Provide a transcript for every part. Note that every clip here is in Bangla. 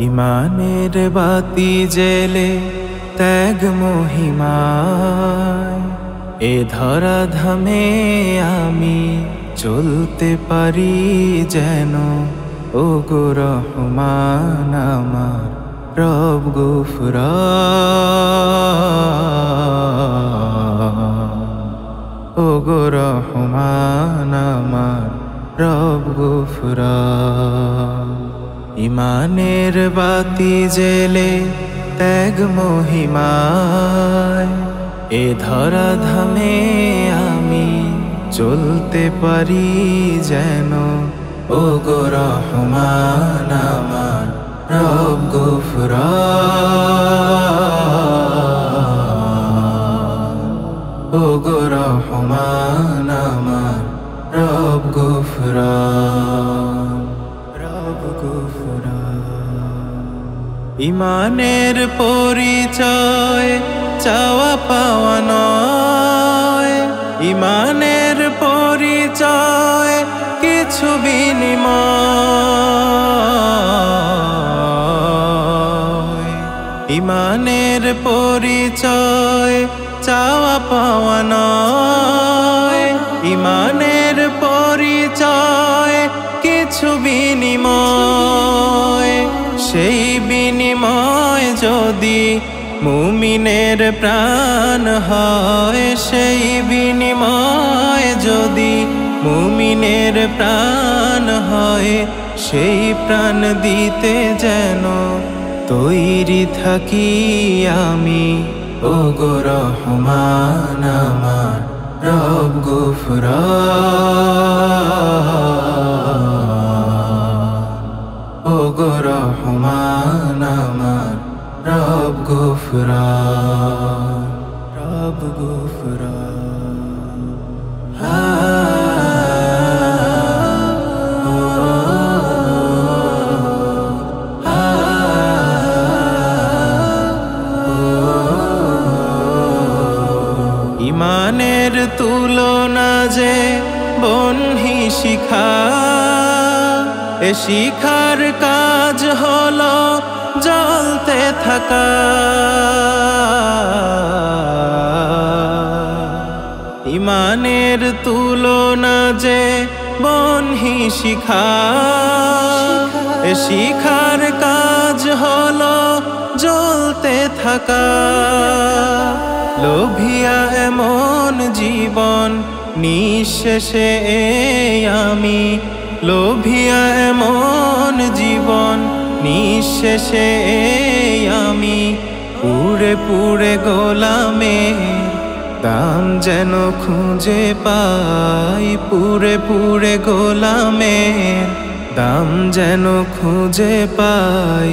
ইমানের বাতি জেলে ত্যাগ মহিমায় এ ধরা ধামে আমি চলতে পারি যেন। ও গো রহমান আমার রব গফুরান, ও গো রহমান আমার রব গফুরান। ইমানের বাতি জেলে ত্যাগ মহিমায় এ ধরা ধামে আমি চলতে পারি যেন। ও গো রহমান আমার রব গফুরান, ও গো রহমান আমার রব গফুরান, রব গফুরান। ইমানের পরিচয় চাওয়া পাওয়া নয়, ইমানের পরিচয় কিছু বিনিময়। ইমানের পরিচয় চাওয়া পাওয়া নয়, ইমানের পরিচয় কিছু বিনিময়। সেই বিনিময় যদি মুমিনের প্রাণ হয়, সেই বিনিময় যদি মুমিনের প্রাণ হয়, সেই প্রাণ দিতে যেন তৈরি থাকি আমি। ও গো রহমান আমার রব গফুরান, ও গো রহমান আমার রব গফুরান, রব গফুরান। ইমানের তুলনা যে বনহি শিখা, এ শিখার কাজ হলো জ্বলতে থাকা। ইমানের তুলনা যে বনহি শিখা, এ শিখার কাজ হলো জ্বলতে থাকা। লোভিয়া এমন জীবন নিঃশেষে আমি, লোভিয়া এমন জীবন নিঃশেষে আমি। পুড়ে পুড়ে গোলামের দাম যেন খুঁজে পাই, পুড়ে পুড়ে গোলামের দাম যেন খুঁজে পাই।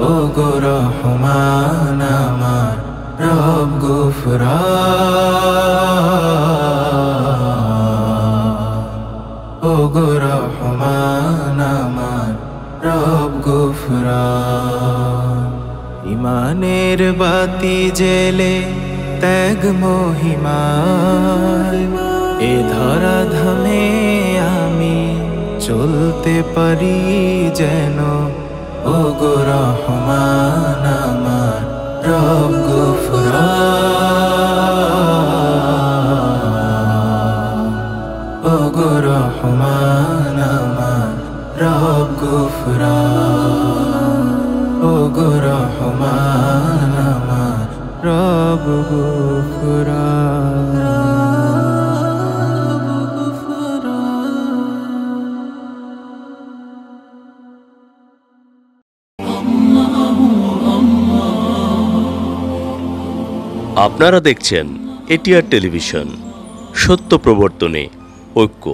ও গো রহমান আমার রব গফুরান, ও গো রহমান আমার রব গফুরান। ইমানের বাতি জেলে ত্যাগ মহিমায় এ ধরা ধামে আমি চলতে পারি যেন। ও গো রহমান আমার রব গফুরান, ও গো রহমান আমার রব গফুরান, ও গো রহমান আমার রব গফুরান। আপনারা দেখছেন এটিআর টেলিভিশন, সত্য প্রবর্তনে ঐক্য।